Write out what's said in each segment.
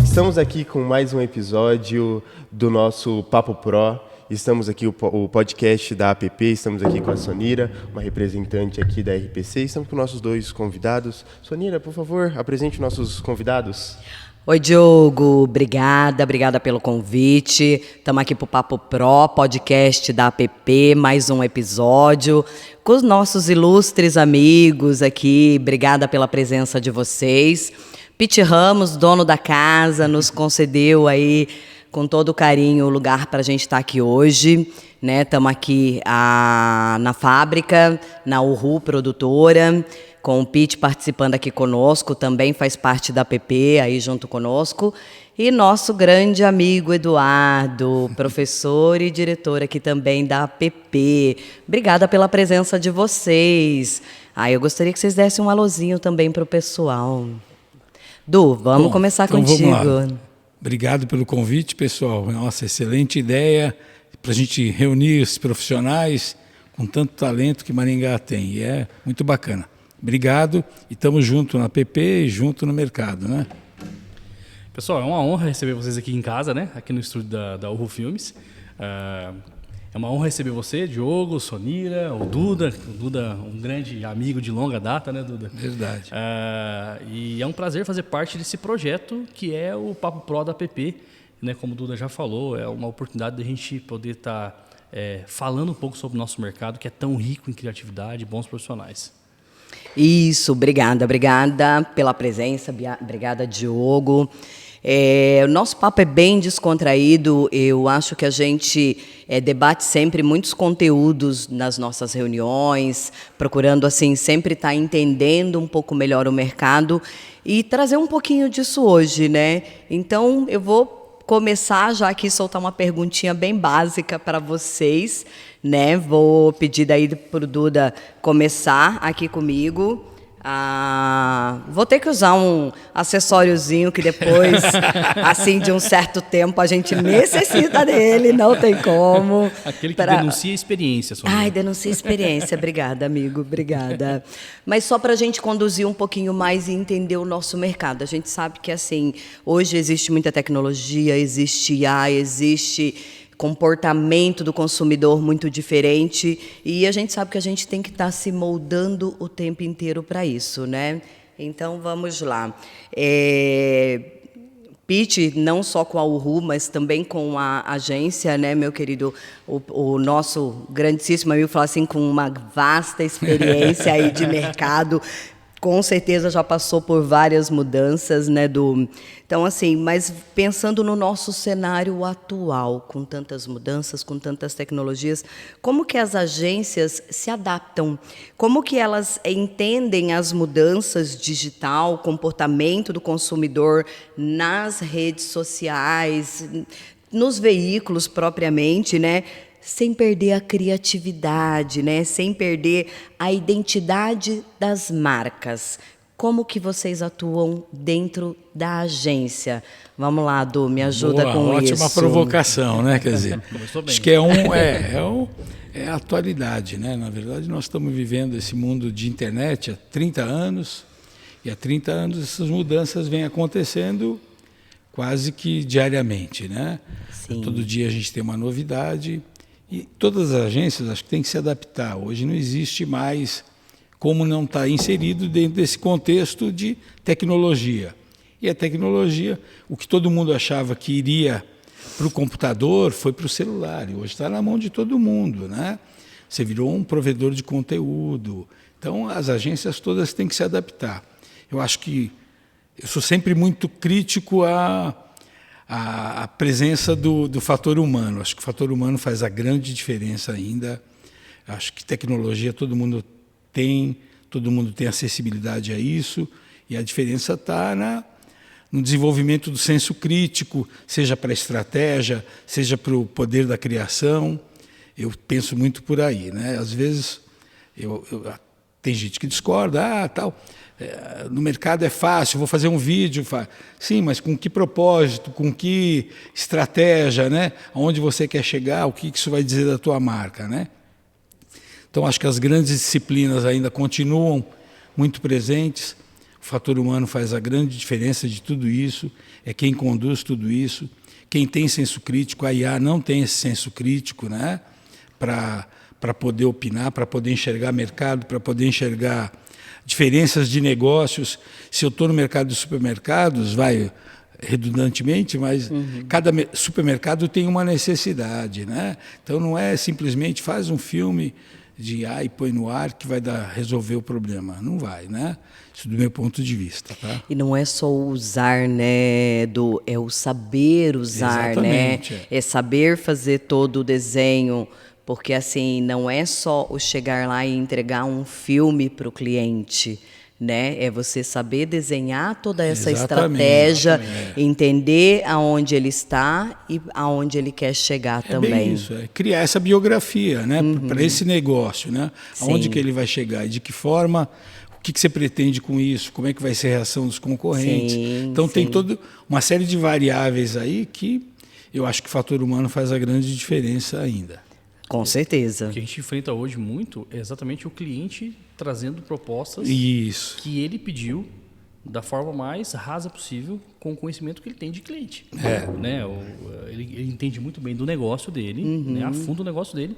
Estamos aqui com mais um episódio do nosso Papo Pro. Estamos aqui, o podcast da APP, estamos aqui com a Sonira, uma representante aqui da RPC. Estamos com nossos dois convidados. Sonira, por favor, apresente nossos convidados. Oi, Diogo, obrigada pelo convite. Estamos aqui para o Papo Pro, podcast da APP, mais um episódio com os nossos ilustres amigos aqui. Obrigada pela presença de vocês. Pete Ramos, dono da casa, nos concedeu aí com todo carinho o lugar para a gente estar aqui hoje. Estamos aqui na fábrica, na Uhu Produtora, com o Pete participando aqui conosco, também faz parte da APP aí junto conosco. E nosso grande amigo Eduardo, professor e diretor aqui também da APP. Obrigada pela presença de vocês. Eu gostaria que vocês dessem um alôzinho também para o pessoal. Du, vamos começar então contigo. Vamos lá. Obrigado pelo convite, pessoal. Nossa, excelente ideia para a gente reunir os profissionais com tanto talento que Maringá tem. E é muito bacana. Obrigado e estamos juntos na APP e junto no mercado, né? Pessoal, é uma honra receber vocês aqui em casa, né? Aqui no estúdio da Uhu Filmes. É uma honra receber você, Diogo, Sonira, o Duda, um grande amigo de longa data, né, Duda? Verdade. E é um prazer fazer parte desse projeto que é o Papo Pro da APP, né? Como o Duda já falou, é uma oportunidade de a gente poder estar falando um pouco sobre o nosso mercado, que é tão rico em criatividade e bons profissionais. Isso, obrigada pela presença, obrigada, Diogo. O nosso papo é bem descontraído, eu acho que a gente debate sempre muitos conteúdos nas nossas reuniões, procurando assim sempre estar entendendo um pouco melhor o mercado e trazer um pouquinho disso hoje, né? Então eu vou começar já aqui soltar uma perguntinha bem básica para vocês, né? Vou pedir daí para o Duda começar aqui comigo. Vou ter que usar um acessóriozinho que depois, assim, de um certo tempo, a gente necessita dele, não tem como. Aquele que denuncia a experiência. Denuncia a experiência. Obrigada, amigo, obrigada. Mas só para a gente conduzir um pouquinho mais e entender o nosso mercado. A gente sabe que, assim, hoje existe muita tecnologia, existe IA, existe comportamento do consumidor muito diferente e a gente sabe que a gente tem que estar se moldando o tempo inteiro para isso, né? Então, vamos lá. Pete, não só com a Uhu, mas também com a agência, né, meu querido, o nosso grandíssimo amigo, falar assim, com uma vasta experiência aí de mercado, com certeza já passou por várias mudanças, né, Então, assim, mas pensando no nosso cenário atual, com tantas mudanças, com tantas tecnologias, como que as agências se adaptam? Como que elas entendem as mudanças digital, comportamento do consumidor nas redes sociais, nos veículos propriamente, né? Sem perder a criatividade, né? Sem perder a identidade das marcas. Como que vocês atuam dentro da agência? Vamos lá, Du, me ajuda com isso. Ótima provocação, né? Quer dizer, acho que é a atualidade, né? Na verdade, nós estamos vivendo esse mundo de internet há 30 anos, e há 30 anos essas mudanças vêm acontecendo quase que diariamente, né? Sim. Todo dia a gente tem uma novidade. E todas as agências acho que têm que se adaptar. Hoje não existe mais como não estar inserido dentro desse contexto de tecnologia. E a tecnologia, o que todo mundo achava que iria para o computador, foi para o celular. E hoje está na mão de todo mundo, né? Você virou um provedor de conteúdo. Então, as agências todas têm que se adaptar. Eu acho que eu sou sempre muito crítico a presença do fator humano. Acho que o fator humano faz a grande diferença ainda. Acho que tecnologia todo mundo tem acessibilidade a isso, e a diferença está no desenvolvimento do senso crítico, seja para a estratégia, seja para o poder da criação. Eu penso muito por aí, né? Às vezes tem gente que discorda, tal. No mercado é fácil, vou fazer um vídeo. Sim, mas com que propósito, com que estratégia, né? Aonde você quer chegar, o que isso vai dizer da tua marca, né? Então, acho que as grandes disciplinas ainda continuam muito presentes. O fator humano faz a grande diferença de tudo isso, é quem conduz tudo isso. Quem tem senso crítico, a IA não tem esse senso crítico, né? Para poder opinar, para poder enxergar mercado, para poder enxergar diferenças de negócios. Se eu estou no mercado de supermercados, redundantemente, mas cada supermercado tem uma necessidade, né? Então não é simplesmente faz um filme de IA e põe no ar que vai resolver o problema. Não vai, né? Isso do meu ponto de vista, tá? E não é só usar, né, é o saber usar, Exatamente, né? É saber fazer todo o desenho, porque assim, não é só o chegar lá e entregar um filme para o cliente, né? É você saber desenhar toda essa estratégia, entender aonde ele está e aonde ele quer chegar também. Bem isso, criar essa biografia, né, para esse negócio, né? Aonde que ele vai chegar e de que forma, o que você pretende com isso, como é que vai ser a reação dos concorrentes. Então tem toda uma série de variáveis aí que eu acho que o fator humano faz a grande diferença ainda. Com certeza. O que a gente enfrenta hoje muito é exatamente o cliente trazendo propostas que ele pediu da forma mais rasa possível, com o conhecimento que ele tem de cliente. Né? Ele entende muito bem do negócio dele, né? A fundo o negócio dele,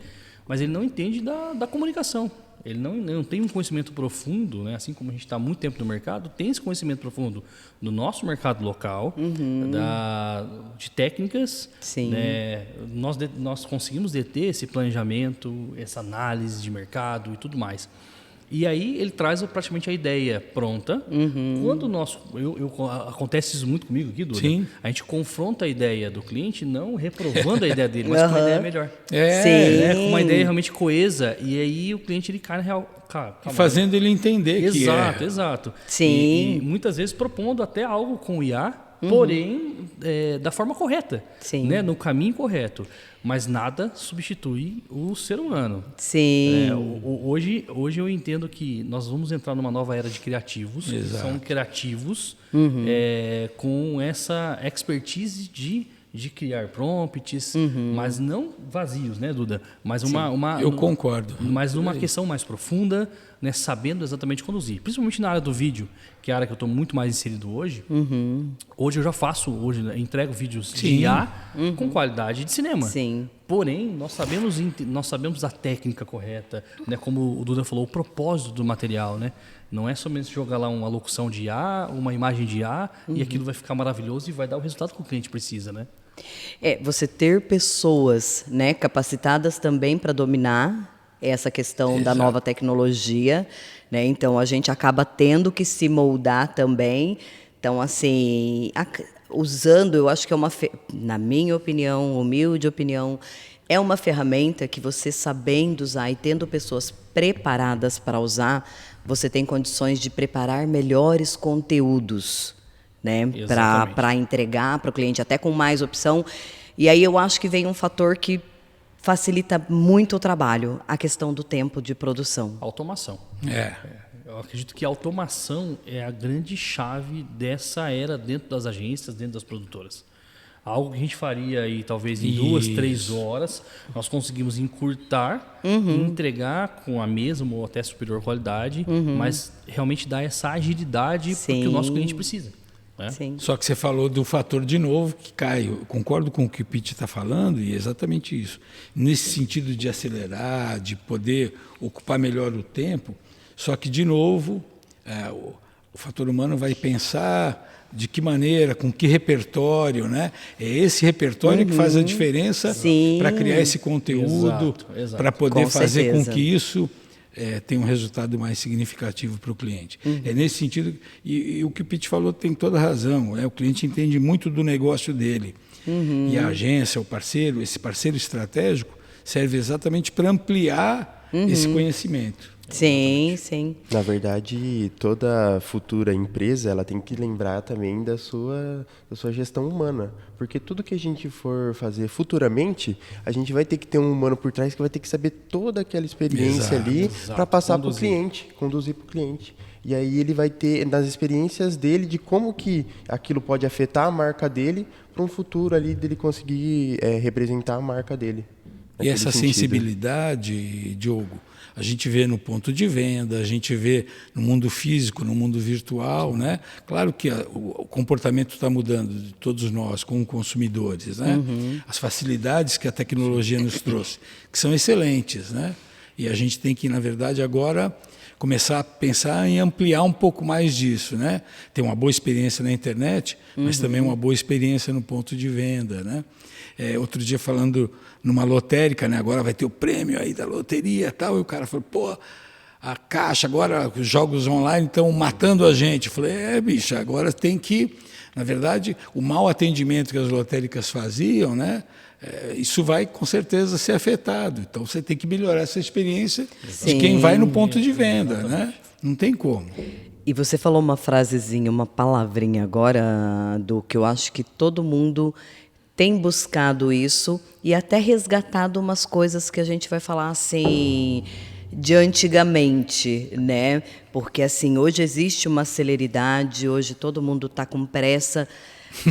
mas ele não entende da comunicação. Ele não tem um conhecimento profundo, né? Assim como a gente está há muito tempo no mercado, tem esse conhecimento profundo do nosso mercado local, de técnicas. Sim. Né? Nós conseguimos deter esse planejamento, essa análise de mercado e tudo mais. E aí ele traz praticamente a ideia pronta. Quando acontece isso muito comigo aqui, Duda. Sim. A gente confronta a ideia do cliente, não reprovando a ideia dele, mas com uma ideia melhor. Com uma ideia realmente coesa. E aí o cliente ele cai na real. Fazendo ele entender que é. Exato. Sim. E muitas vezes propondo até algo com o IA, porém da forma correta, né? No caminho correto. Mas nada substitui o ser humano. Sim. Hoje eu entendo que nós vamos entrar numa nova era de criativos. Exato. São criativos com essa expertise de criar prompts, mas não vazios, né, Duda? Mas eu concordo. Mas numa questão mais profunda, né, sabendo exatamente conduzir. Principalmente na área do vídeo, que é a área que eu estou muito mais inserido hoje. Hoje eu já faço, entrego vídeos de IA com qualidade de cinema. Sim. Porém, nós sabemos a técnica correta, né? Como o Duda falou, o propósito do material, né? Não é somente jogar lá uma locução de IA, uma imagem de IA, e aquilo vai ficar maravilhoso e vai dar o resultado que o cliente precisa, né? Você ter pessoas, né, capacitadas também para dominar essa questão da nova tecnologia, né? Então a gente acaba tendo que se moldar também. Então, assim, usando, eu acho que na minha opinião, humilde opinião, é uma ferramenta que você sabendo usar e tendo pessoas preparadas para usar, você tem condições de preparar melhores conteúdos, né, para entregar para o cliente, até com mais opção. E aí eu acho que vem um fator que facilita muito o trabalho, a questão do tempo de produção. Automação. Eu acredito que a automação é a grande chave dessa era dentro das agências, dentro das produtoras. Algo que a gente faria aí talvez em 2, 3 horas, nós conseguimos encurtar e entregar com a mesma ou até superior qualidade, mas realmente dar essa agilidade porque o nosso cliente precisa. Sim. Só que você falou do fator de novo que cai. Eu concordo com o que o Pete está falando e é exatamente isso. Nesse sentido de acelerar, de poder ocupar melhor o tempo, só que, de novo, o fator humano vai pensar de que maneira, com que repertório, né? É esse repertório que faz a diferença para criar esse conteúdo, para poder fazer com que isso tenha um resultado mais significativo para o cliente. É nesse sentido, e o que o Pete falou tem toda a razão, o cliente entende muito do negócio dele. E a agência, o parceiro, esse parceiro estratégico, serve exatamente para ampliar esse conhecimento. Sim, sim. Na verdade, toda futura empresa ela tem que lembrar também da sua gestão humana. Porque tudo que a gente for fazer futuramente, a gente vai ter que ter um humano por trás que vai ter que saber toda aquela experiência ali para passar para o cliente, conduzir para o cliente. E aí ele vai ter, nas experiências dele, de como que aquilo pode afetar a marca dele para um futuro ali dele conseguir representar a marca dele. E essa sensibilidade, Diogo, a gente vê no ponto de venda, a gente vê no mundo físico, no mundo virtual, né? Claro que o comportamento está mudando de todos nós como consumidores, né? As facilidades que a tecnologia nos trouxe, que são excelentes, né? E a gente tem que, na verdade, agora começar a pensar em ampliar um pouco mais disso, né? Ter uma boa experiência na internet, mas também uma boa experiência no ponto de venda, né? Outro dia falando numa lotérica, né? Agora vai ter o prêmio aí da loteria e tal, e o cara falou, pô, a Caixa agora, os jogos online estão matando a gente. Eu falei, bicho, agora tem que, na verdade, o mau atendimento que as lotéricas faziam, né? Isso vai com certeza ser afetado. Então você tem que melhorar essa experiência de quem vai no ponto de venda, né? Não tem como. E você falou uma frasezinha, uma palavrinha agora, do que eu acho que todo mundo tem buscado isso e até resgatado umas coisas que a gente vai falar assim de antigamente, né? Porque assim, hoje existe uma celeridade, hoje todo mundo está com pressa,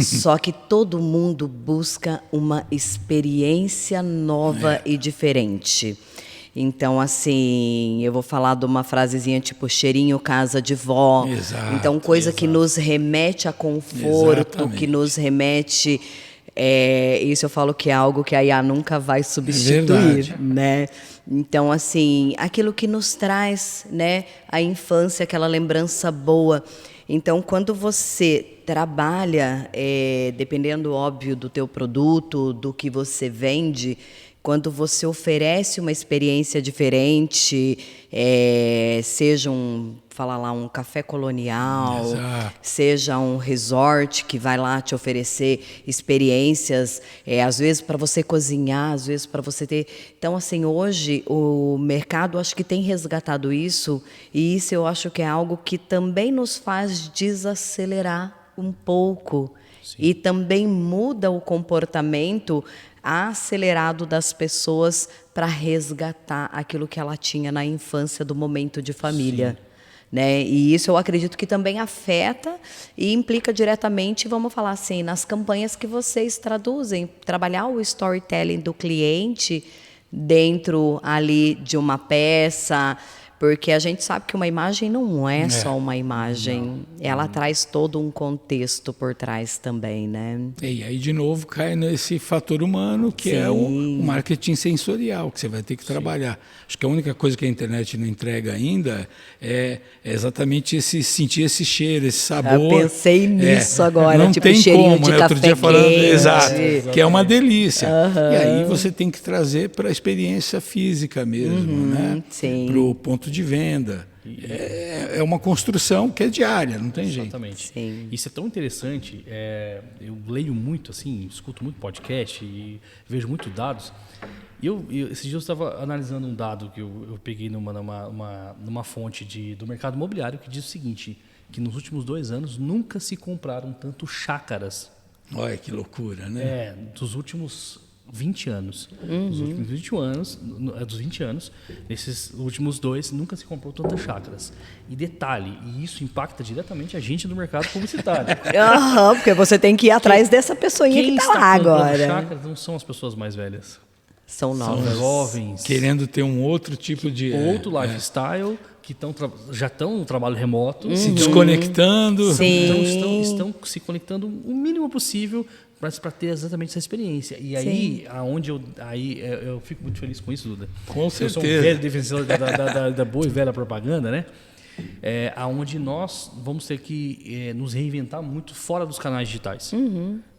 só que todo mundo busca uma experiência nova e diferente. Então, assim, eu vou falar de uma frasezinha tipo cheirinho casa de vó. Exato, então, coisa que nos remete a conforto, que nos remete... isso eu falo que é algo que a IA nunca vai substituir, né? Então, assim, aquilo que nos traz, né, a infância, aquela lembrança boa. Então, quando você trabalha, dependendo, óbvio, do teu produto, do que você vende, quando você oferece uma experiência diferente, seja um café colonial, seja um resort que vai lá te oferecer experiências, às vezes para você cozinhar, às vezes para você ter... Então, assim, hoje o mercado acho que tem resgatado isso, e isso eu acho que é algo que também nos faz desacelerar um pouco. Sim. E também muda o comportamento acelerado das pessoas para resgatar aquilo que ela tinha na infância do momento de família. Sim. Né? E isso eu acredito que também afeta e implica diretamente, vamos falar assim, nas campanhas que vocês traduzem, trabalhar o storytelling do cliente dentro ali de uma peça, porque a gente sabe que uma imagem não é só uma imagem, ela traz todo um contexto por trás também, né? E aí, de novo, cai nesse fator humano, que é o marketing sensorial, que você vai ter que trabalhar. Acho que a única coisa que a internet não entrega ainda é exatamente sentir esse cheiro, esse sabor. Eu pensei nisso agora, não tipo tem cheirinho como, de né? café Outro dia falando, quente. que é uma delícia. E aí você tem que trazer para a experiência física mesmo, né? Para o ponto de venda. É uma construção que é diária, não tem jeito. Exatamente. Sim. Isso é tão interessante. Eu leio muito, assim, escuto muito podcast e vejo muito dados. Esses dias eu estava analisando um dado que eu peguei numa fonte do mercado imobiliário que diz o seguinte, que nos últimos 2 anos nunca se compraram tanto chácaras. Olha que loucura, né? Dos últimos 20 anos. Dos últimos 20 anos, nesses últimos 2, nunca se comprou tantas chácaras. E detalhe, e isso impacta diretamente a gente do mercado publicitário. Porque você tem que ir atrás dessa pessoinha que está lá agora. Chácaras não são as pessoas mais velhas. São novas. São jovens. Querendo ter um outro tipo de... Outro lifestyle, que já estão no trabalho remoto. Se desconectando. Sim. Estão se conectando o mínimo possível para ter exatamente essa experiência. E aí, eu fico muito feliz com isso, Duda. Com certeza. Eu sou um velho defensor da boa e velha propaganda, né? Aonde nós vamos ter que nos reinventar muito fora dos canais digitais.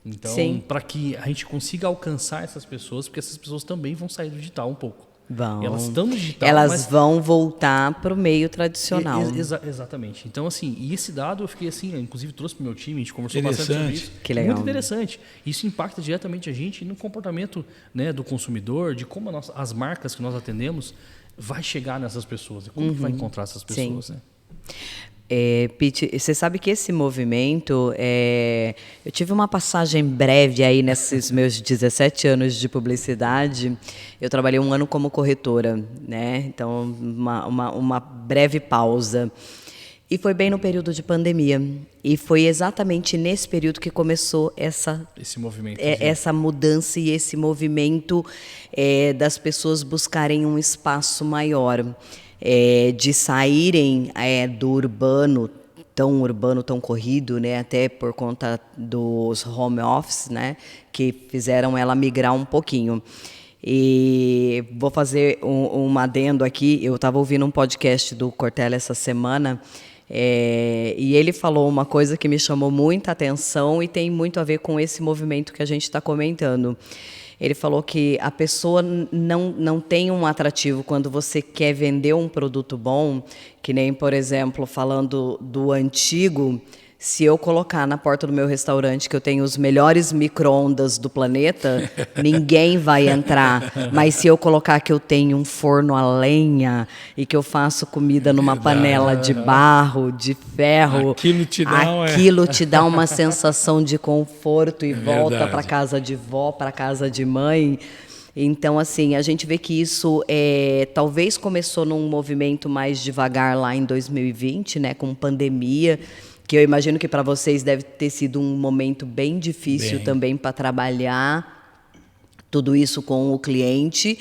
Então, para que a gente consiga alcançar essas pessoas, porque essas pessoas também vão sair do digital um pouco. Vão. Elas estão no digital, Elas vão voltar para o meio tradicional. Exatamente. Então, assim, e esse dado eu fiquei assim, inclusive trouxe para o meu time, a gente conversou bastante sobre isso. Que legal. Muito interessante. Isso impacta diretamente a gente no comportamento, né, do consumidor, de como as marcas que nós atendemos vai chegar nessas pessoas, como que vai encontrar essas pessoas, né? Pete, você sabe que esse movimento, eu tive uma passagem breve aí nesses meus 17 anos de publicidade. Eu trabalhei 1 ano como corretora, né? Então uma breve pausa. E foi bem no período de pandemia. E foi exatamente nesse período que começou esse movimento, essa mudança e esse movimento das pessoas buscarem um espaço maior, de saírem do urbano, tão corrido, né, até por conta dos home office, né, que fizeram ela migrar um pouquinho. E vou fazer um adendo aqui. Eu estava ouvindo um podcast do Cortella essa semana, e ele falou uma coisa que me chamou muita atenção e tem muito a ver com esse movimento que a gente está comentando. Ele falou que a pessoa não tem um atrativo quando você quer vender um produto bom, que nem, por exemplo, falando do antigo. Se eu colocar na porta do meu restaurante que eu tenho os melhores micro-ondas do planeta, ninguém vai entrar. Mas se eu colocar que eu tenho um forno a lenha e que eu faço comida numa panela de barro, de ferro, aquilo te dá uma sensação de conforto e volta para casa de vó, para casa de mãe. Então, assim, a gente vê que isso talvez começou num movimento mais devagar lá em 2020, né, com pandemia, que eu imagino que para vocês deve ter sido um momento bem difícil também para trabalhar tudo isso com o cliente.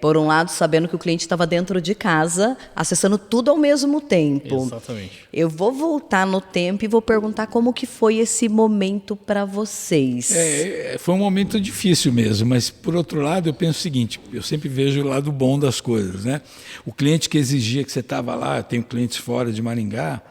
Por um lado, sabendo que o cliente estava dentro de casa, acessando tudo ao mesmo tempo. Exatamente. Eu vou voltar no tempo e vou perguntar como que foi esse momento para vocês. Foi um momento difícil mesmo, mas, por outro lado, eu penso o seguinte, eu sempre vejo o lado bom das coisas, né? O cliente que exigia que você estava lá, eu tenho clientes fora de Maringá,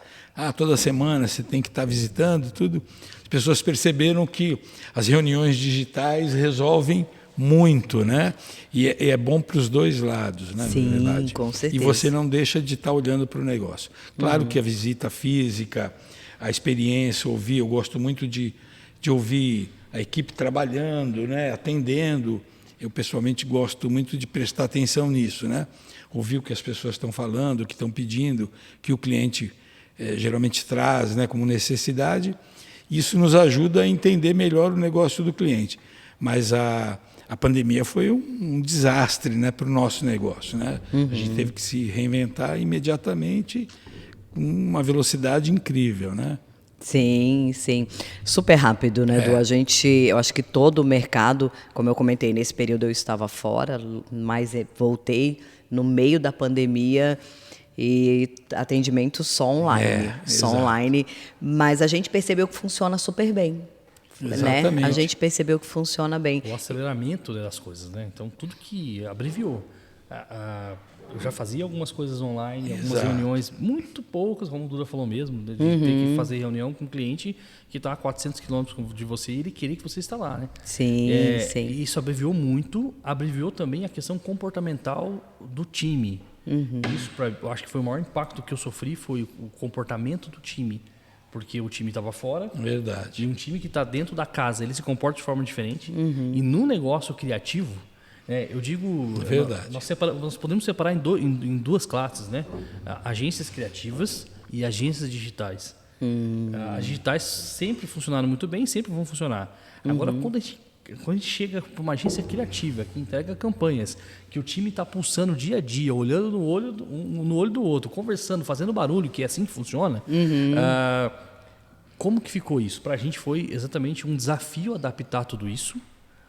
toda semana você tem que estar visitando tudo. As pessoas perceberam que as reuniões digitais resolvem muito, né? E é bom para os dois lados, né? Sim, na verdade. Com certeza. E você não deixa de estar olhando para o negócio. Claro que a visita física, a experiência, ouvir, eu gosto muito de ouvir a equipe trabalhando, né? Atendendo. Eu pessoalmente gosto muito de prestar atenção nisso, né? Ouvir o que as pessoas estão falando, o que estão pedindo, que o cliente geralmente traz, né, como necessidade. Isso nos ajuda a entender melhor o negócio do cliente. Mas a pandemia foi um desastre, né, para o nosso negócio, né? A gente teve que se reinventar imediatamente com uma velocidade incrível, né? Sim, sim. Super rápido, né, Edu? Eu acho que todo o mercado, como eu comentei, nesse período eu estava fora, mas voltei no meio da pandemia e atendimento só online, mas a gente percebeu que funciona super bem. Exatamente. Né? A gente percebeu que funciona bem. O aceleramento das coisas, né? Então, tudo que abreviou. Eu já fazia algumas coisas online, algumas reuniões, muito poucas, como o Duda falou mesmo, de ter que fazer reunião com um cliente que está a 400 quilômetros de você e ele queria que você está lá, né? Sim, sim. Isso abreviou muito, abreviou também a questão comportamental do time. Isso, eu acho que foi o maior impacto que eu sofri, foi o comportamento do time. Porque o time estava fora. Verdade. E um time que está dentro da casa, ele se comporta de forma diferente. E no negócio criativo, eu digo... Verdade. Nós podemos separar em duas classes, né? Agências criativas e agências digitais. As digitais sempre funcionaram muito bem, sempre vão funcionar. Agora, quando a gente chega para uma agência criativa que entrega campanhas, que o time está pulsando dia a dia, olhando no olho do outro, conversando, fazendo barulho, que é assim que funciona, como que ficou isso? Para a gente foi exatamente um desafio adaptar tudo isso,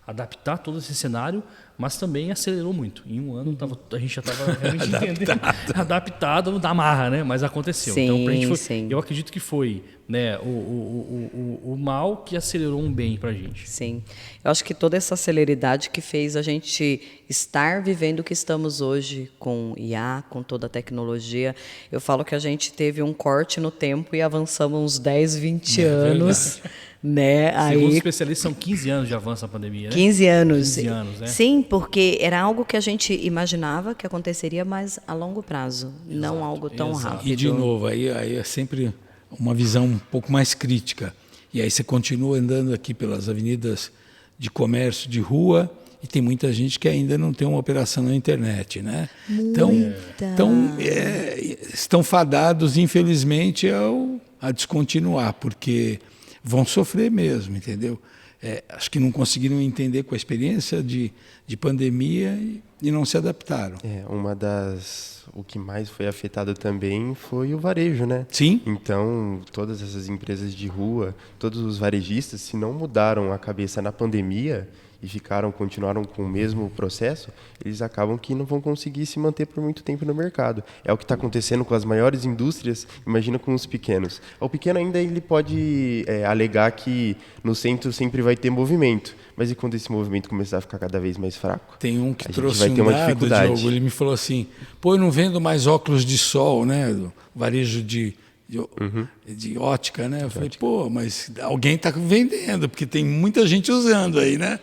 adaptar todo esse cenário, mas também acelerou muito. Em um ano a gente já estava realmente entendendo, adaptado da marra, né? Mas aconteceu. Sim, então, pra gente sim. Eu acredito que foi, né, o mal que acelerou um bem para a gente. Sim. Eu acho que toda essa celeridade que fez a gente estar vivendo o que estamos hoje com IA, com toda a tecnologia. Eu falo que a gente teve um corte no tempo e avançamos uns 10, 20 anos. Né? Segundo os especialistas, são 15 anos de avanço na pandemia, né? 15 anos. 15 anos, né? Sim, porque era algo que a gente imaginava que aconteceria, mas a longo prazo, não algo tão rápido. E, de novo, aí é sempre uma visão um pouco mais crítica. E aí você continua andando aqui pelas avenidas de comércio de rua e tem muita gente que ainda não tem uma operação na internet, né? Estão fadados, infelizmente, a descontinuar, porque vão sofrer mesmo, entendeu? acho que não conseguiram entender com a experiência de pandemia e não se adaptaram. O que mais foi afetado também foi o varejo, né? Sim. Então, todas essas empresas de rua, todos os varejistas, se não mudaram a cabeça na pandemia e continuaram com o mesmo processo, eles acabam que não vão conseguir se manter por muito tempo no mercado. É o que está acontecendo com as maiores indústrias, imagina com os pequenos. O pequeno ainda ele pode alegar que no centro sempre vai ter movimento, mas e quando esse movimento começar a ficar cada vez mais fraco? Tem um que trouxe vai ter uma dificuldade. Diogo, ele me falou assim, eu não vendo mais óculos de sol, né, do varejo de ótica, né? Eu falei, mas alguém está vendendo, porque tem muita gente usando aí, né?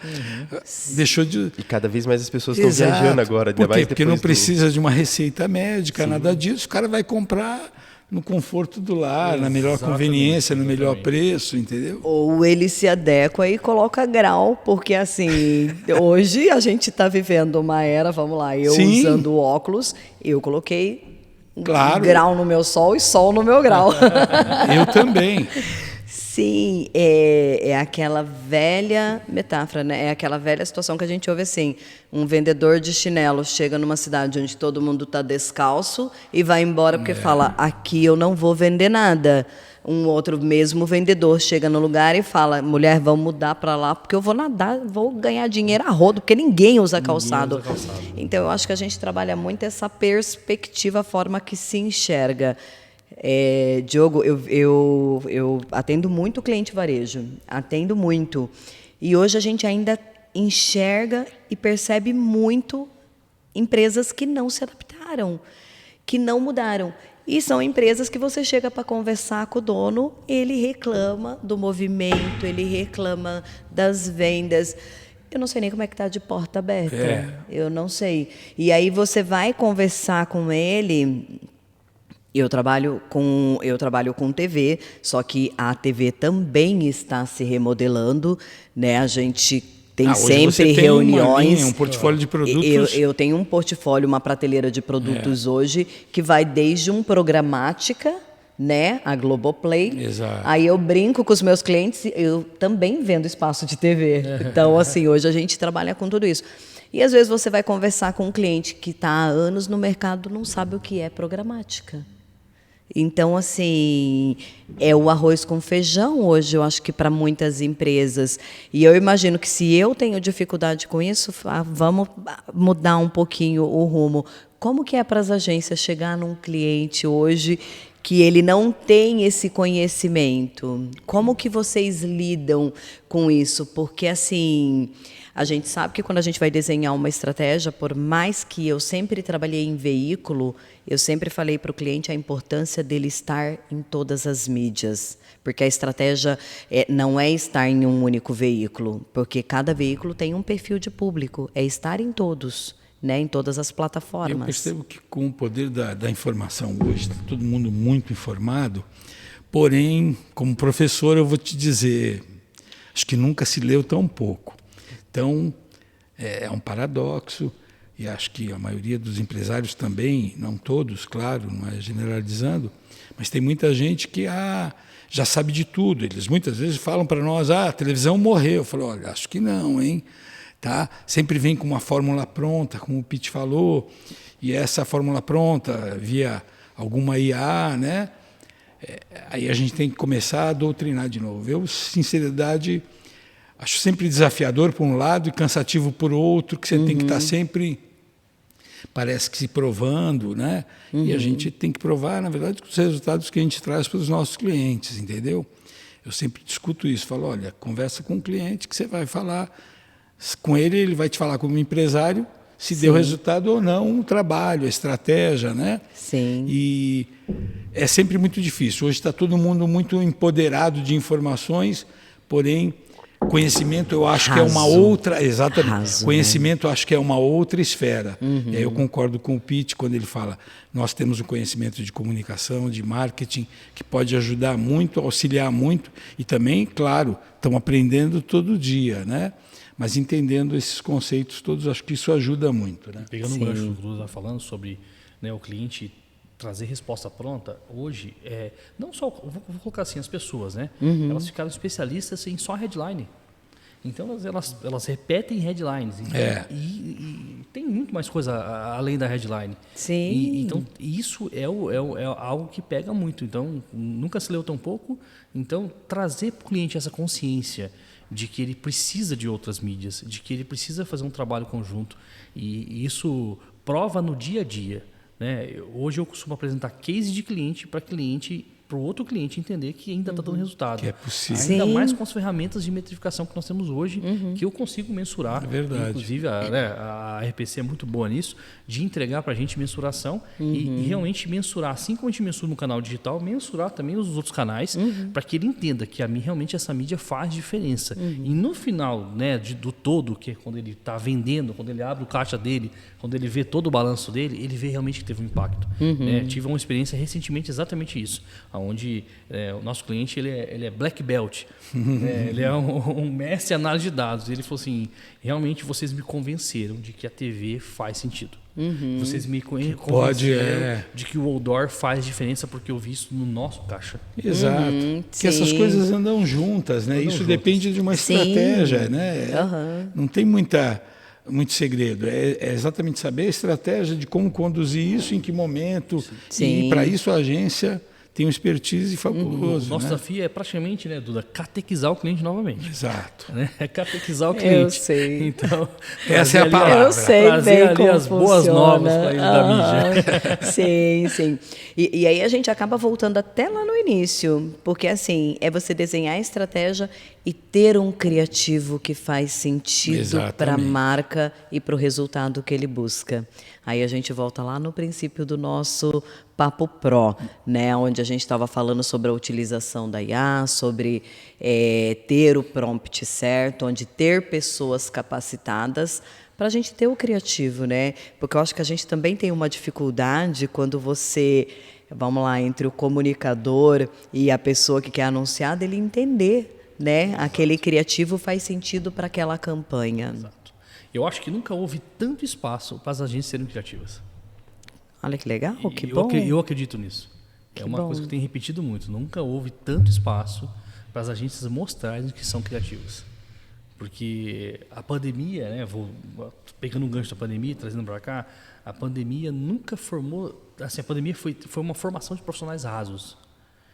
Deixou de... E cada vez mais as pessoas estão viajando agora. Por quê? Porque não precisa de uma receita médica, nada disso. O cara vai comprar no conforto do lar, na melhor conveniência, no melhor preço, entendeu? Ou ele se adequa e coloca grau, porque assim, hoje a gente está vivendo uma era, vamos lá, eu usando óculos, eu coloquei grau no meu sol e sol no meu grau. Eu também. Sim, é aquela velha metáfora, né? É aquela velha situação que a gente ouve assim, um vendedor de chinelo chega numa cidade onde todo mundo está descalço e vai embora porque fala, aqui eu não vou vender nada. Um outro mesmo vendedor chega no lugar e fala, mulher, vamos mudar para lá porque eu vou nadar, vou ganhar dinheiro a rodo, porque ninguém usa calçado. Então, eu acho que a gente trabalha muito essa perspectiva, a forma que se enxerga. Diogo, eu atendo muito cliente varejo, atendo muito. E hoje a gente ainda enxerga e percebe muito empresas que não se adaptaram, que não mudaram. E são empresas que você chega para conversar com o dono, ele reclama do movimento, ele reclama das vendas. Eu não sei nem como é que está de porta aberta. Eu não sei. E aí você vai conversar com ele. Eu trabalho com TV, só que a TV também está se remodelando, né? A gente tem sempre reuniões. Um portfólio de produtos. Eu tenho um portfólio, uma prateleira de produtos hoje que vai desde um programática, né, a Globoplay. Exato. Aí eu brinco com os meus clientes, eu também vendo espaço de TV. Então, assim, hoje a gente trabalha com tudo isso. E às vezes você vai conversar com um cliente que está há anos no mercado, não sabe o que é programática. Então, assim, é o arroz com feijão hoje, eu acho que para muitas empresas. E eu imagino que se eu tenho dificuldade com isso, vamos mudar um pouquinho o rumo. Como que é para as agências chegar num cliente hoje que ele não tem esse conhecimento? Como que vocês lidam com isso? Porque, assim, a gente sabe que quando a gente vai desenhar uma estratégia, por mais que eu sempre trabalhei em veículo, eu sempre falei para o cliente a importância dele estar em todas as mídias, porque a estratégia não é estar em um único veículo, porque cada veículo tem um perfil de público, é estar em todos, né, em todas as plataformas. Eu percebo que com o poder da informação hoje, está todo mundo muito informado, porém, como professor, eu vou te dizer, acho que nunca se leu tão pouco. Então, é um paradoxo, e acho que a maioria dos empresários também, não todos, claro, não é generalizando, mas tem muita gente que já sabe de tudo. Eles muitas vezes falam para nós, a televisão morreu. Eu falo, olha, acho que não, hein? Tá? Sempre vem com uma fórmula pronta, como o Pitt falou, e essa fórmula pronta via alguma IA, né? Aí a gente tem que começar a doutrinar de novo. Eu, sinceridade, acho sempre desafiador por um lado e cansativo por outro, que você tem que estar sempre, parece que se provando, né? E a gente tem que provar, na verdade, os resultados que a gente traz para os nossos clientes, entendeu? Eu sempre discuto isso, falo, olha, conversa com o cliente que você vai falar com ele, ele vai te falar como empresário se deu resultado ou não o trabalho, a estratégia, né? Sim. E é sempre muito difícil. Hoje está todo mundo muito empoderado de informações, porém conhecimento eu acho que é uma outra, exatamente. Conhecimento eu acho que é uma outra esfera. E aí eu concordo com o Pitt quando ele fala, nós temos um conhecimento de comunicação, de marketing, que pode ajudar muito, auxiliar muito, e também, claro, estão aprendendo todo dia, né? Mas entendendo esses conceitos todos, acho que isso ajuda muito, né? Pegando o gancho do que você está falando sobre, né, o cliente trazer resposta pronta, hoje, não só, vou colocar assim, as pessoas, né? Elas ficaram especialistas em só headline. Então elas repetem headlines. Então, e tem muito mais coisa além da headline. Sim. Então isso é algo que pega muito. Então nunca se leu tão pouco. Então trazer para o cliente essa consciência de que ele precisa de outras mídias, de que ele precisa fazer um trabalho conjunto, e isso prova no dia a dia, né? Hoje eu costumo apresentar case de cliente para o outro cliente entender que ainda está dando resultado. Que é possível. Ainda Sim. mais com as ferramentas de metrificação que nós temos hoje, que eu consigo mensurar. É verdade. Inclusive, a RPC é muito boa nisso, de entregar para a gente mensuração e realmente mensurar, assim como a gente mensura no canal digital, mensurar também nos outros canais, para que ele entenda que realmente essa mídia faz diferença. E no final, né, do todo, que é quando ele está vendendo, quando ele abre o caixa dele, quando ele vê todo o balanço dele, ele vê realmente que teve um impacto. Tive uma experiência recentemente exatamente isso, onde o nosso cliente ele é black belt, ele é um mestre em análise de dados. Ele falou assim, realmente vocês me convenceram de que a TV faz sentido. Vocês me convenceram de que o outdoor faz diferença porque eu vi isso no nosso caixa. Exato. Que essas coisas andam juntas, né? Isso depende de uma estratégia, né? Não tem muito segredo. É exatamente saber a estratégia de como conduzir isso, em que momento. Sim. E para isso a agência tem um expertise fabuloso. Nosso desafio é praticamente, né, Duda, catequizar o cliente novamente. Exato. Né? É catequizar o cliente. Eu sei. Então, essa é a ali, palavra. Eu sei trazer bem ali como as boas funciona. novas para ele da mídia. Sim, sim. E aí a gente acaba voltando até lá no início, porque assim, é você desenhar a estratégia e ter um criativo que faz sentido para a marca e para o resultado que ele busca. Aí a gente volta lá no princípio do nosso Papo Pro, né, onde a gente estava falando sobre a utilização da IA, sobre ter o prompt certo, onde ter pessoas capacitadas para a gente ter o criativo, né? Porque eu acho que a gente também tem uma dificuldade quando você, vamos lá, entre o comunicador e a pessoa que quer anunciar, dele entender, né? Aquele criativo faz sentido para aquela campanha. Exato. Eu acho que nunca houve tanto espaço para as agências serem criativas. Olha que legal, que bom. Eu acredito nisso. É uma coisa que eu tenho repetido muito. Nunca houve tanto espaço para as agências mostrarem que são criativas. Porque a pandemia, né, pegando um gancho da pandemia, trazendo para cá, a pandemia nunca formou... Assim, a pandemia foi uma formação de profissionais rasos.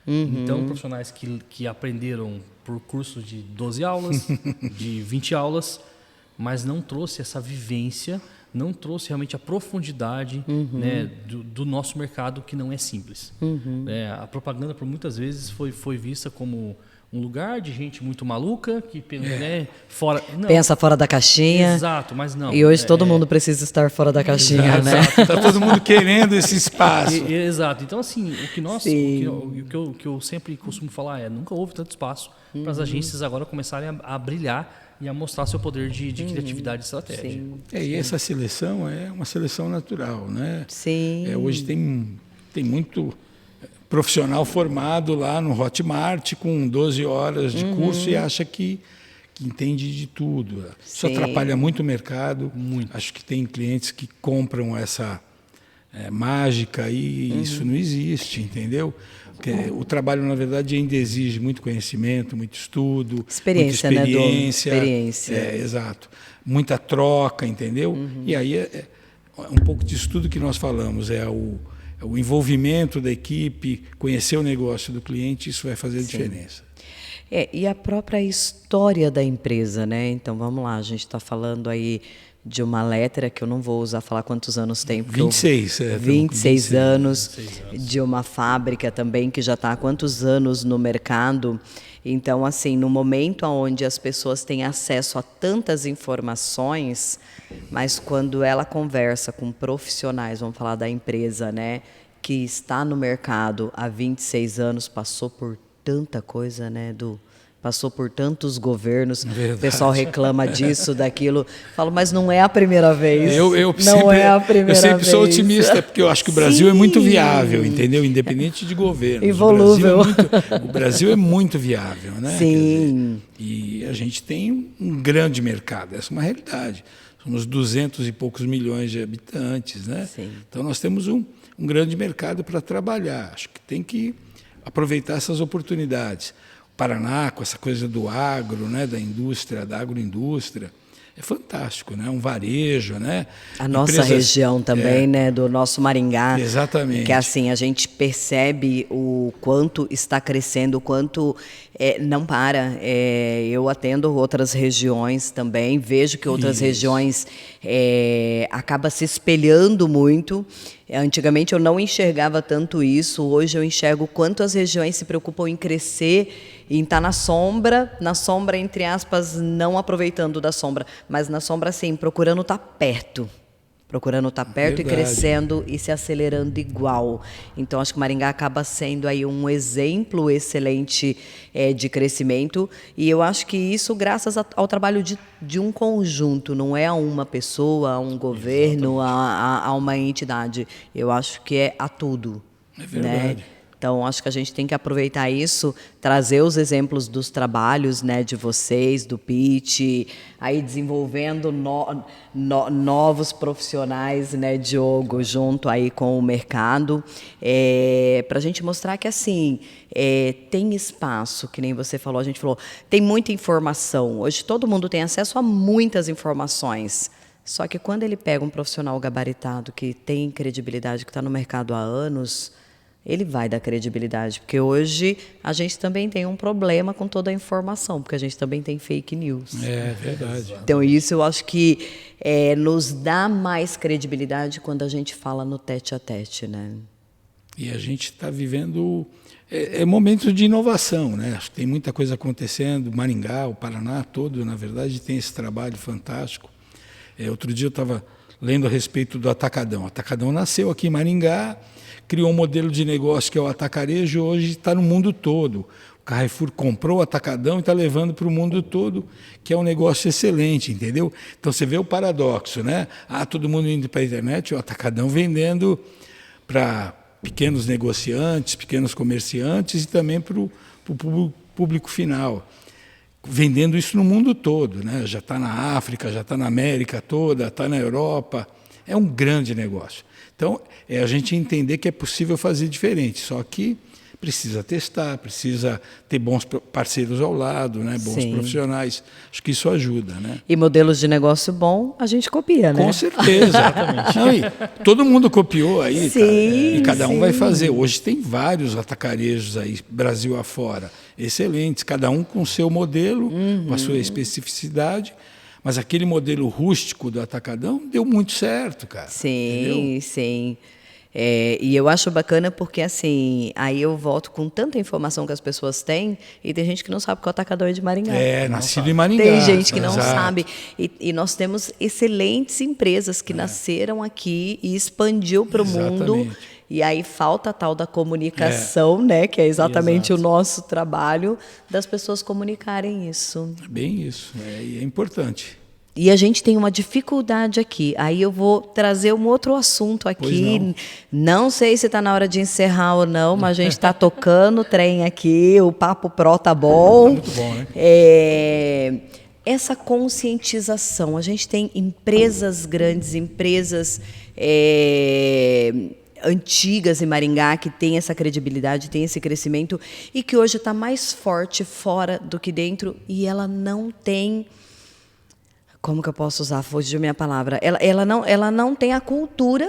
Então, profissionais que aprenderam por cursos de 12 aulas, de 20 aulas, mas não trouxe essa vivência, não trouxe realmente a profundidade, né, do nosso mercado, que não é simples. A propaganda, por muitas vezes, foi vista como um lugar de gente muito maluca, que né, pensa fora da caixinha. Exato, mas não. E hoje todo mundo precisa estar fora da caixinha, né? Está todo mundo querendo esse espaço. Exato. Então, assim, o que eu sempre costumo falar nunca houve tanto espaço para as agências agora começarem a brilhar e a mostrar seu poder de criatividade e estratégia. Sim. E essa seleção é uma seleção natural, né? Sim. Hoje tem muito profissional formado lá no Hotmart com 12 horas de curso e acha que entende de tudo. Isso atrapalha muito o mercado. Muito. Acho que tem clientes que compram essa mágica e isso não existe, entendeu? Porque o trabalho, na verdade, ainda exige muito conhecimento, muito estudo, experiência, muita experiência. Né, Dom? Experiência. Exato. Muita troca, entendeu? E aí um pouco disso tudo que nós falamos, o envolvimento da equipe, conhecer o negócio do cliente, isso vai fazer diferença. E a própria história da empresa, né? Então, vamos lá, a gente está falando aí de uma letra que eu não vou falar quantos anos tem. 26. 26 anos, de uma fábrica também que já está há quantos anos no mercado. Então, assim, no momento onde as pessoas têm acesso a tantas informações, mas quando ela conversa com profissionais, vamos falar da empresa, né, que está no mercado há 26 anos, passou por tanta coisa, né, passou por tantos governos, Verdade. O pessoal reclama disso, daquilo. Falo, mas não é a primeira vez. Não é a primeira vez. Eu sempre sou otimista, porque eu acho que o Brasil é muito viável, entendeu? Independente de governos. Involúvel. O Brasil é muito viável, né? Sim. E a gente tem um grande mercado, essa é uma realidade. Somos 200 e poucos milhões de habitantes, né? Sim. Então nós temos um grande mercado para trabalhar. Acho que tem que aproveitar essas oportunidades. Paraná, com essa coisa do agro, né, da indústria, da agroindústria. É fantástico, né? Um varejo, né? A nossa região também, né? Do nosso Maringá. Exatamente. Que assim, a gente percebe o quanto está crescendo, o quanto não para. Eu atendo outras regiões também, vejo que outras regiões acabam se espelhando muito. Antigamente eu não enxergava tanto isso, hoje eu enxergo o quanto as regiões se preocupam em crescer, em estar na sombra, entre aspas, não aproveitando da sombra, mas na sombra, sim, procurando estar perto. E crescendo e se acelerando igual. Então, acho que Maringá acaba sendo aí um exemplo excelente de crescimento. E eu acho que isso graças ao trabalho de um conjunto, não é a uma pessoa, a um governo, a uma entidade. Eu acho que é a tudo. É verdade. Né? Então, acho que a gente tem que aproveitar isso, trazer os exemplos dos trabalhos, né, de vocês, do PIT, aí desenvolvendo novos profissionais, né, Diogo, junto aí com o mercado, para a gente mostrar que, assim, tem espaço, que nem você falou, a gente falou, tem muita informação. Hoje todo mundo tem acesso a muitas informações. Só que quando ele pega um profissional gabaritado, que tem credibilidade, que está no mercado há anos, ele vai dar credibilidade, porque hoje a gente também tem um problema com toda a informação, porque a gente também tem fake news. É verdade. Então isso eu acho que nos dá mais credibilidade quando a gente fala no tete-a-tete, né? E a gente está vivendo momentos de inovação, né? Acho que tem muita coisa acontecendo, Maringá, o Paraná todo, na verdade, tem esse trabalho fantástico. Outro dia eu estava lendo a respeito do Atacadão. O Atacadão nasceu aqui em Maringá, criou um modelo de negócio que é o atacarejo, hoje está no mundo todo. O Carrefour comprou o Atacadão e está levando para o mundo todo, que é um negócio excelente, entendeu? Então você vê o paradoxo, né? Todo mundo indo para a internet, o Atacadão vendendo para pequenos negociantes, pequenos comerciantes e também para o público final. Vendendo isso no mundo todo, né? Já está na África, já está na América toda, está na Europa. É um grande negócio. Então, a gente entender que é possível fazer diferente, só que precisa testar, precisa ter bons parceiros ao lado, né? Bons profissionais. Acho que isso ajuda, né? E modelos de negócio bom, a gente copia, né? Com certeza. Exatamente. Não, todo mundo copiou aí, sim, e cada um sim. vai fazer. Hoje tem vários atacarejos aí, Brasil afora, excelentes, cada um com o seu modelo, com a sua especificidade. Mas aquele modelo rústico do Atacadão deu muito certo, cara. Sim, entendeu? sim. E eu acho bacana porque, assim, aí eu volto com tanta informação que as pessoas têm e tem gente que não sabe que o Atacadão é de Maringá. Nascido em Maringá. Tem gente que não Exato. sabe. E nós temos excelentes empresas que nasceram aqui e expandiu para o mundo. E aí falta a tal da comunicação, né? Que é exatamente o nosso trabalho, das pessoas comunicarem isso. É bem isso. E é importante. E a gente tem uma dificuldade aqui. Aí eu vou trazer um outro assunto aqui. Não sei se está na hora de encerrar ou não, mas a gente está tocando o trem aqui. O Papo Pro tá bom. Muito bom, né? Essa conscientização. A gente tem empresas grandes, empresas antigas em Maringá, que tem essa credibilidade, tem esse crescimento, e que hoje está mais forte fora do que dentro, e ela não tem... Como que eu posso usar? Fugiu a minha palavra. Ela não tem a cultura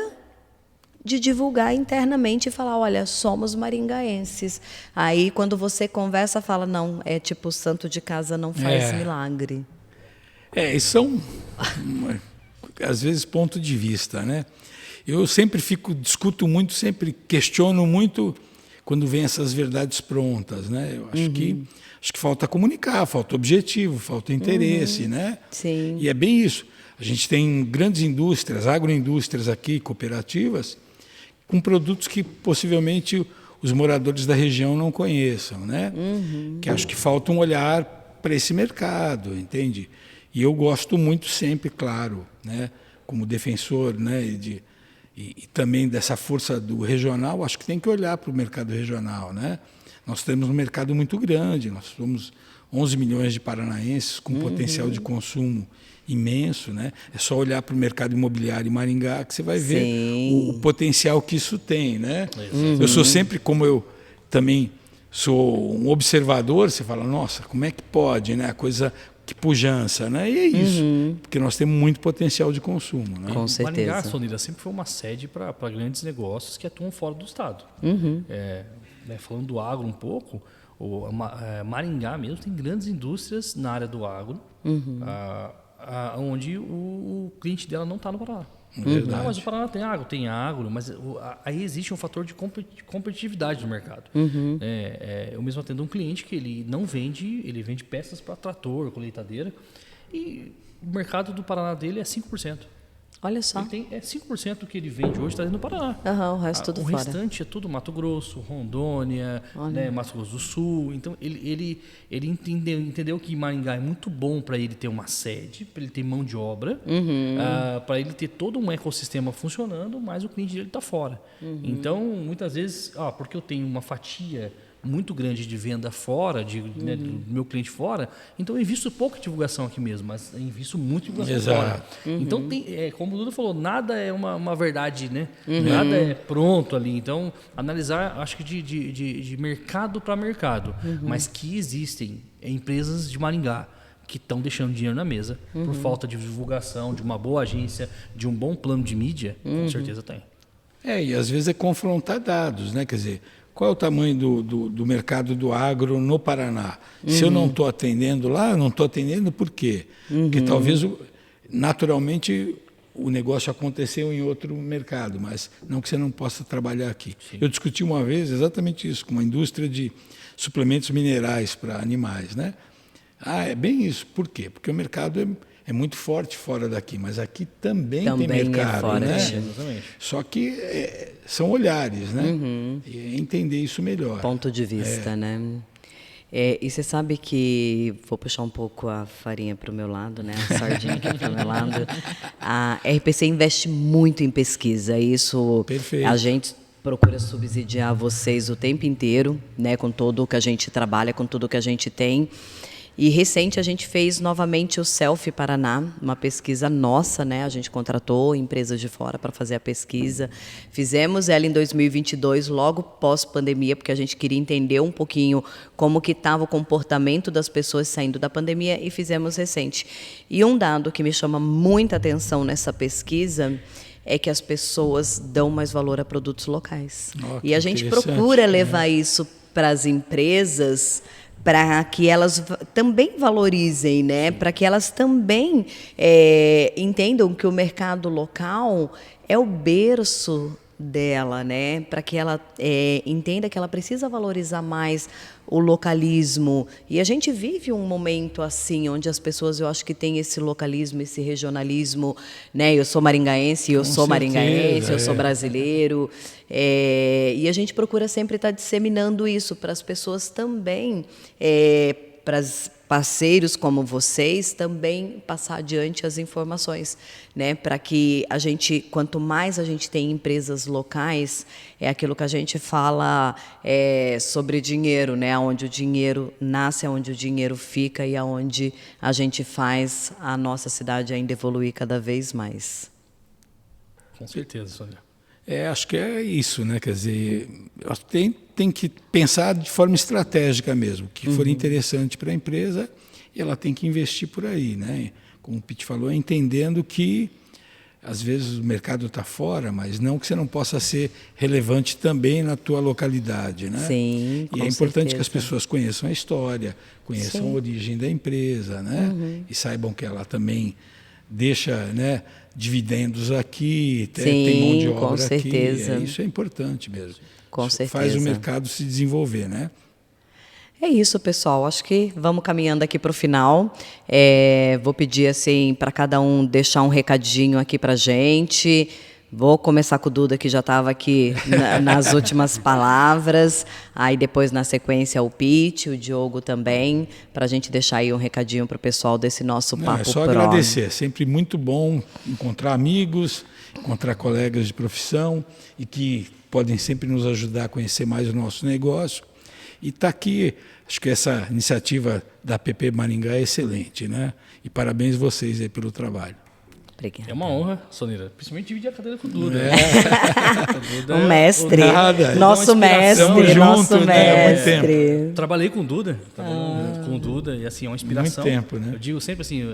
de divulgar internamente e falar, olha, somos maringaenses. Aí, quando você conversa, fala, não, é tipo, o santo de casa não faz milagre. E são, às vezes, ponto de vista, né? Eu sempre discuto muito, sempre questiono muito quando vem essas verdades prontas, né? Eu acho que falta comunicar, falta objetivo, falta interesse, né? Sim. E é bem isso. A gente tem grandes indústrias, agroindústrias aqui, cooperativas, com produtos que possivelmente os moradores da região não conheçam, né? Que acho que falta um olhar para esse mercado, entende? E eu gosto muito sempre, claro, né? Como defensor, né? E também dessa força do regional, acho que tem que olhar para o mercado regional, né? Nós temos um mercado muito grande, nós somos 11 milhões de paranaenses com potencial de consumo imenso, né? É só olhar para o mercado imobiliário em Maringá que você vai ver o potencial que isso tem, né? Eu sou sempre, como eu também sou um observador, você fala, nossa, como é que pode, né? A coisa que pujança, né? E é isso, porque nós temos muito potencial de consumo, né? Com certeza. Maringá, Sonira, sempre foi uma sede para grandes negócios que atuam fora do estado. Falando do agro um pouco, Maringá mesmo tem grandes indústrias na área do agro, onde o cliente dela não está no Paraná. Mas o Paraná tem agro, mas aí existe um fator de competitividade no mercado. Eu mesmo atendo um cliente que ele não vende, ele vende peças para trator, colheitadeira, e o mercado do Paraná dele é 5%. Olha só. Ele tem 5% que ele vende hoje está dentro do Paraná. O resto tudo fora. O restante é tudo Mato Grosso, Rondônia, né, Mato Grosso do Sul. Então ele entendeu que Maringá é muito bom para ele ter uma sede, para ele ter mão de obra, para ele ter todo um ecossistema funcionando, mas o cliente dele está fora. Então, muitas vezes, porque eu tenho uma fatia muito grande de venda fora, né, do meu cliente fora, então eu invisto pouca divulgação aqui mesmo, mas eu invisto muito em divulgação fora. Então, como o Duda falou, nada é uma verdade, né? Nada é pronto ali. Então, analisar, acho que de mercado para mercado, mas que existem empresas de Maringá que estão deixando dinheiro na mesa por falta de divulgação, de uma boa agência, de um bom plano de mídia, com certeza tem. E às vezes é confrontar dados, né? Quer dizer, qual é o tamanho do mercado do agro no Paraná? Se eu não estou atendendo lá, não estou atendendo por quê? Porque talvez, naturalmente, o negócio aconteceu em outro mercado, mas não que você não possa trabalhar aqui. Sim. Eu discuti uma vez exatamente isso, com uma indústria de suplementos minerais para animais, né? É bem isso. Por quê? Porque o mercado é muito forte fora daqui, mas aqui também tem mercado, fora, né? Exatamente. Só que são olhares, né? E entender isso melhor. Ponto de vista, né? E você sabe que, vou puxar um pouco a farinha para o meu lado, né? A sardinha aqui para o meu lado. A RPC investe muito em pesquisa. Isso Perfeito. A gente procura subsidiar vocês o tempo inteiro, né? Com tudo que a gente trabalha, com tudo que a gente tem. E recente a gente fez novamente o Selfie Paraná, uma pesquisa nossa, né? A gente contratou empresas de fora para fazer a pesquisa. Fizemos ela em 2022, logo pós-pandemia, porque a gente queria entender um pouquinho como que estava o comportamento das pessoas saindo da pandemia, e fizemos recente. E um dado que me chama muita atenção nessa pesquisa é que as pessoas dão mais valor a produtos locais. E a gente procura levar isso para as empresas, para que elas também valorizem, né? Para que elas também entendam que o mercado local é o berço dela, né? Para que ela entenda que ela precisa valorizar mais o localismo. E a gente vive um momento assim, onde as pessoas, eu acho que têm esse localismo, esse regionalismo, né? Eu sou maringaense, eu sou maringaense, eu sou brasileiro. E a gente procura sempre estar disseminando isso para as pessoas também, para os parceiros como vocês também passar adiante as informações, né? Para que a gente, quanto mais a gente tem empresas locais, é aquilo que a gente fala sobre dinheiro, né? Onde o dinheiro nasce, onde o dinheiro fica e aonde a gente faz a nossa cidade ainda evoluir cada vez mais. Com certeza, Sônia. Acho que é isso, né? Quer dizer, tem que pensar de forma estratégica mesmo. O que for interessante para a empresa, ela tem que investir por aí, né? Como o Pete falou, entendendo que às vezes o mercado está fora, mas não que você não possa ser relevante também na tua localidade, né? Sim, com E é importante certeza. que as pessoas conheçam a história, conheçam a origem da empresa, né? E saibam que ela também deixa, né, dividendos aqui, tem mão de obra com certeza. aqui. Isso é importante mesmo. Com Isso certeza. faz o mercado se desenvolver, né? É isso, pessoal. Acho que vamos caminhando aqui para o final. Vou pedir assim para cada um deixar um recadinho aqui para a gente. Vou começar com o Duda, que já estava aqui nas últimas palavras. Aí depois, na sequência, o Pete, o Diogo também, para a gente deixar aí um recadinho para o pessoal desse nosso Papo É só Pro. agradecer. É sempre muito bom encontrar amigos, encontrar colegas de profissão e que podem sempre nos ajudar a conhecer mais o nosso negócio. E está aqui, acho que essa iniciativa da APP Maringá é excelente, né? E parabéns vocês aí pelo trabalho. Obrigada. É uma honra, Sonira, principalmente dividir a cadeira com o Duda. O Duda O mestre, nada, nosso é uma inspiração. mestre, Junto, nosso né, há muito mestre. Trabalhei com o Duda, com o Duda, e assim, é uma inspiração. Muito tempo, né? Eu digo sempre assim,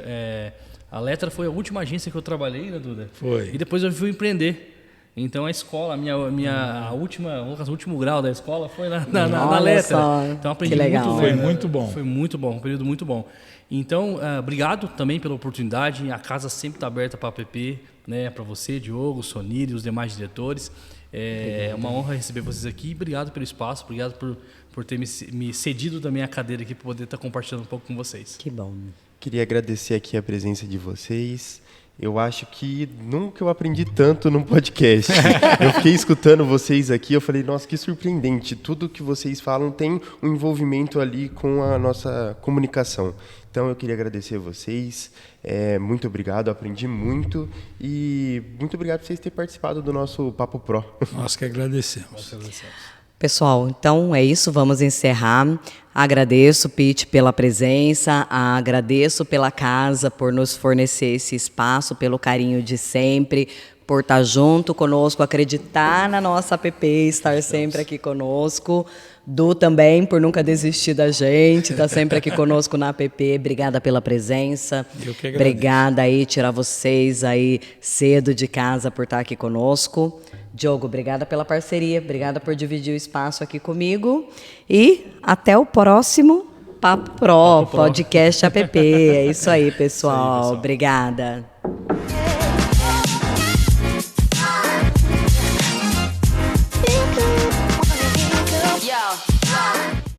a Letra foi a última agência que eu trabalhei, né, Duda? Foi. E depois eu fui empreender. Então a escola, a último grau da escola foi na Olha Letra. só, Então aprendi que legal. muito. Foi muito bom. Foi muito bom, um período muito bom. Então, obrigado também pela oportunidade. A casa sempre está aberta para a APP, né? Para você, Diogo, Sonira e os demais diretores. É uma honra receber vocês aqui. Obrigado pelo espaço, obrigado por ter me cedido também a cadeira aqui para poder estar compartilhando um pouco com vocês. Que bom. Queria agradecer aqui a presença de vocês. Eu acho que nunca eu aprendi tanto num podcast. Eu fiquei escutando vocês aqui, eu falei, nossa, que surpreendente. Tudo que vocês falam tem um envolvimento ali com a nossa comunicação. Então, eu queria agradecer a vocês. Muito obrigado, aprendi muito. E muito obrigado por vocês terem participado do nosso Papo Pro. Nós que agradecemos. Pessoal, então é isso, vamos encerrar. Agradeço, Pete, pela presença, agradeço pela casa, por nos fornecer esse espaço, pelo carinho de sempre, por estar junto conosco, acreditar na nossa app, estar sempre aqui conosco. Du também, por nunca desistir da gente, estar sempre aqui conosco na app. Obrigada pela presença. Eu que agradeço. Obrigada aí, tirar vocês aí cedo de casa por estar aqui conosco. Diogo, obrigada pela parceria, obrigada por dividir o espaço aqui comigo. E até o próximo Papo Pro, podcast app. É isso aí, pessoal. Obrigada.